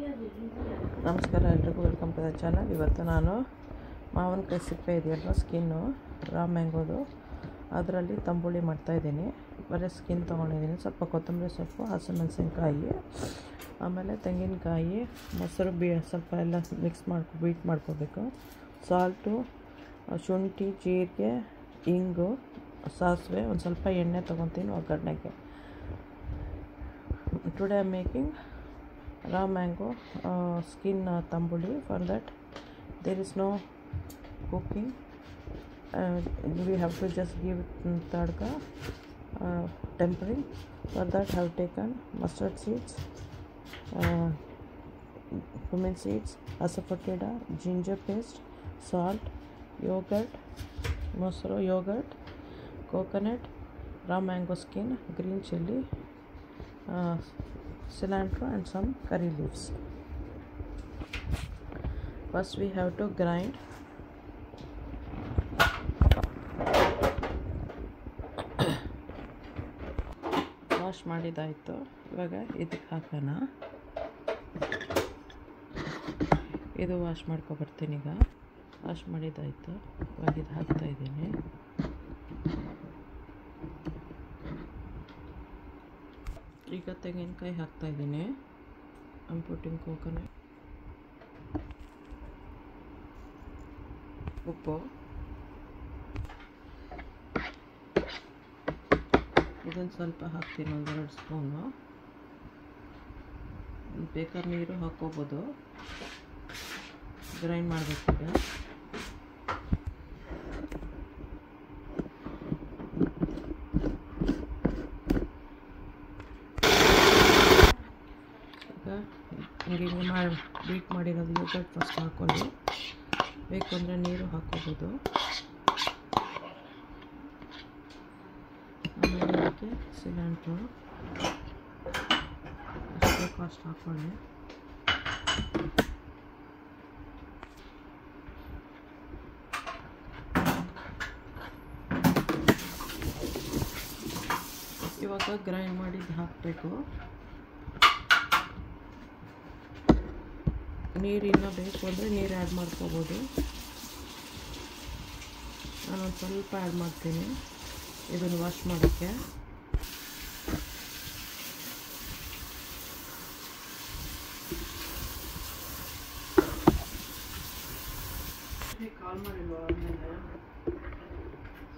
ನಮಸ್ಕಾರ ಎಲ್ರಿಗೂ, welcome to the channel. ಇವತ್ತು ನಾನು ಮಾವಿನಕಾಯಿ ಸಿಪ್ಪೆ ಇದೆಯಲ್ವ, ಸ್ಕಿನ್ನು ರಾ ಮ್ಯಾಂಗೋದು, ಅದರಲ್ಲಿ ತಂಬುಳಿ ಮಾಡ್ತಾಯಿದ್ದೀನಿ. ಬರೀ ಸ್ಕಿನ್ ತೊಗೊಂಡಿದ್ದೀನಿ. ಸ್ವಲ್ಪ ಕೊತ್ತಂಬರಿ ಸೊಪ್ಪು, ಹಸಿಮೆಣಸಿನ್ಕಾಯಿ, ಆಮೇಲೆ ತೆಂಗಿನಕಾಯಿ, ಮೊಸರು ಸ್ವಲ್ಪ ಎಲ್ಲ ಮಿಕ್ಸ್ ಬೀಟ್ ಮಾಡ್ಕೋಬೇಕು. ಸಾಲ್ಟು, ಶುಂಠಿ, ಜೀರಿಗೆ, ಇಂಗು, ಸಾಸಿವೆ, ಒಂದು ಸ್ವಲ್ಪ ಎಣ್ಣೆ ತೊಗೊತೀನಿ ಒಗ್ಗರಣೆಗೆ. Today I am making raw mango skin tambuli. For that there is no cooking, we have to just give tadka, tempering. For that I have taken mustard seeds, cumin seeds, asafoetida, ginger paste, salt, yogurt, mosaru yogurt, coconut, raw mango skin, green chilli, cilantro and some curry leaves. First we have to grind. Wash ಮಾಡಿದಾಯಿತು. ಇವಾಗ ಇದಕ್ಕೆ ಹಾಕೋಣ. ಇದು wash ಮಾಡ್ಕೊಬರ್ತೀನಿ. ಈಗ wash ಮಾಡಿದಾಯಿತು. ಇವಾಗ ಇದು ಹಾಕ್ತಾಯಿದ್ದೀನಿ. ಈಗ ತೆಂಗಿನಕಾಯಿ ಹಾಕ್ತಾಯಿದ್ದೀನಿ. ಐ ಆಮ್ ಪುಟ್ಟಿಂಗ್ ಕೋಕೋನಟ್, ಉಪ್ಪು, ಇದನ್ನು ಸ್ವಲ್ಪ ಹಾಕ್ತೀನಿ, 1-2 ಸ್ಪೂನು. ಬೇಕಾದ್ರೆ ನೀರು ಹಾಕ್ಕೋಬೋದು. ಗ್ರೈಂಡ್ ಮಾಡಬೇಕೀಗ. ಹಿಂಗೆ ಮಾಡಿ ಬೀಟ್ ಮಾಡಿರೋದು ಯೋಗರ್ಟ್ ಫಸ್ಟ್ ಹಾಕ್ಕೊಂಡು, ಬೇಕು ಅಂದರೆ ನೀರು ಹಾಕ್ಕೋಬೋದು. ಆಮೇಲೆ ಅದಕ್ಕೆ ಸಿಲೆಂಡ್ರು ಎಷ್ಟು ಬೇಕು ಅಷ್ಟು ಹಾಕ್ಕೊಳ್ಳಿ. ಇವಾಗ ಗ್ರೈಂಡ್ ಮಾಡಿದ್ದು ಹಾಕಬೇಕು. ನೀರು ಇನ್ನೂ ಬೇಕು ಅಂದರೆ ನೀರು ಆ್ಯಡ್ ಮಾಡ್ಕೋಬೋದು. ನಾನೊಂದು ಸ್ವಲ್ಪ ಆ್ಯಡ್ ಮಾಡ್ತೀನಿ ಇದನ್ನು ವಾಶ್ ಮಾಡೋಕ್ಕೆ.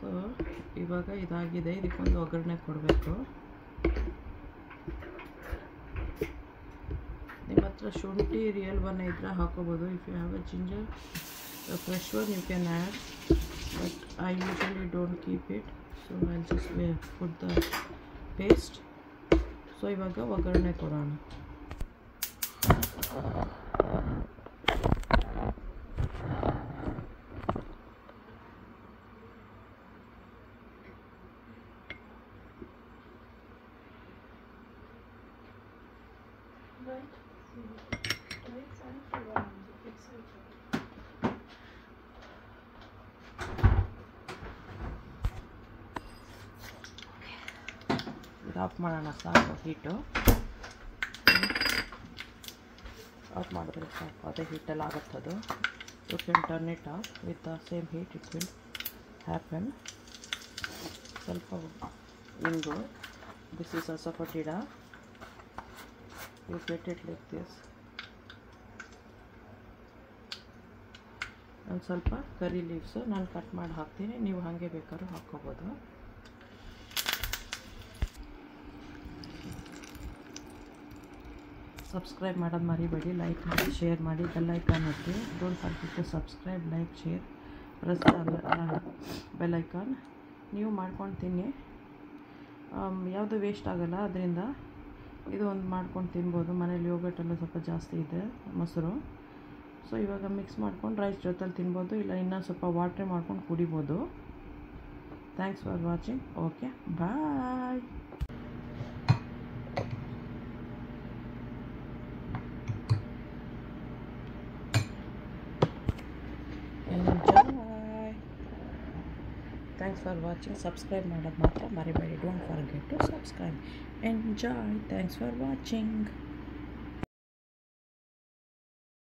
ಸೊ ಇವಾಗ ಇದಾಗಿದೆ. ಇದಕ್ಕೊಂದು ಒಗ್ಗರಣೆ ಕೊಡಬೇಕು. ನಿಮ್ಮ ಹತ್ರ ಶುಂಠಿ ರಿಯಲ್ ಒನ್ ಇದ್ದರೆ ಹಾಕೋಬೋದು. If you have a ginger fresh one you can add, but I usually don't keep it, so I just put the paste. So ಇವಾಗ ಒಗ್ಗರಣೆ ಕೊಡೋಣ. ಆಫ್ ಮಾಡೋಣ, ಸಾಕು. ಹೀಟು ಆಫ್ ಮಾಡಿದ್ರೆ ಸಾಕು, ಅದೇ ಹೀಟಲ್ಲಿ ಆಗುತ್ತದು. You can turn it off with the same heat, it will happen. ಸ್ವಲ್ಪ ಇಂಗು, this is asafoetida, you get it like this. ಒಂದು ಸ್ವಲ್ಪ ಕರಿ ಲೀವ್ಸು ನಾನು ಕಟ್ ಮಾಡಿ ಹಾಕ್ತೀನಿ, ನೀವು ಹಾಗೆ ಬೇಕಾದ್ರೂ ಹಾಕ್ಕೋಬೋದು. ಸಬ್ಸ್ಕ್ರೈಬ್ ಮಾಡೋದು ಮರಿಬೇಡಿ. ಲೈಕ್ ಮಾಡಿ, ಶೇರ್ ಮಾಡಿ, ಬೆಲ್ ಐಕಾನ್ ಒತ್ತಿ. Don't forget to subscribe, like, share, press bell icon. ನೀವು ಮಾಡ್ಕೊಂಡು ತಿನ್ನಿ, ಯಾವುದು ವೇಸ್ಟ್ ಆಗೋಲ್ಲ ಅದರಿಂದ. ಇದು ಒಂದು ಮಾಡ್ಕೊಂಡು ತಿನ್ಬೋದು. ಮನೇಲಿ ಯೋಗರ್ಟ್ ಎಲ್ಲ ಸ್ವಲ್ಪ ಜಾಸ್ತಿ ಇದೆ, ಮೊಸರು. ಸೊ ಇವಾಗ ಮಿಕ್ಸ್ ಮಾಡ್ಕೊಂಡು ರೈಸ್ ಜೊತೆಲಿ ತಿನ್ಬೋದು, ಇಲ್ಲ ಇನ್ನೊಂದು ಸ್ವಲ್ಪ ವಾಟ್ರ್ ಮಾಡ್ಕೊಂಡು ಕುಡಿಬೋದು. Thanks for watching. Okay, bye. Thanks for watching. Subscribe ಮಾಡೋದು ಮಾತ್ರ ಮರಿಬೇಡಿ. Don't forget to subscribe. Enjoy. Thanks for watching.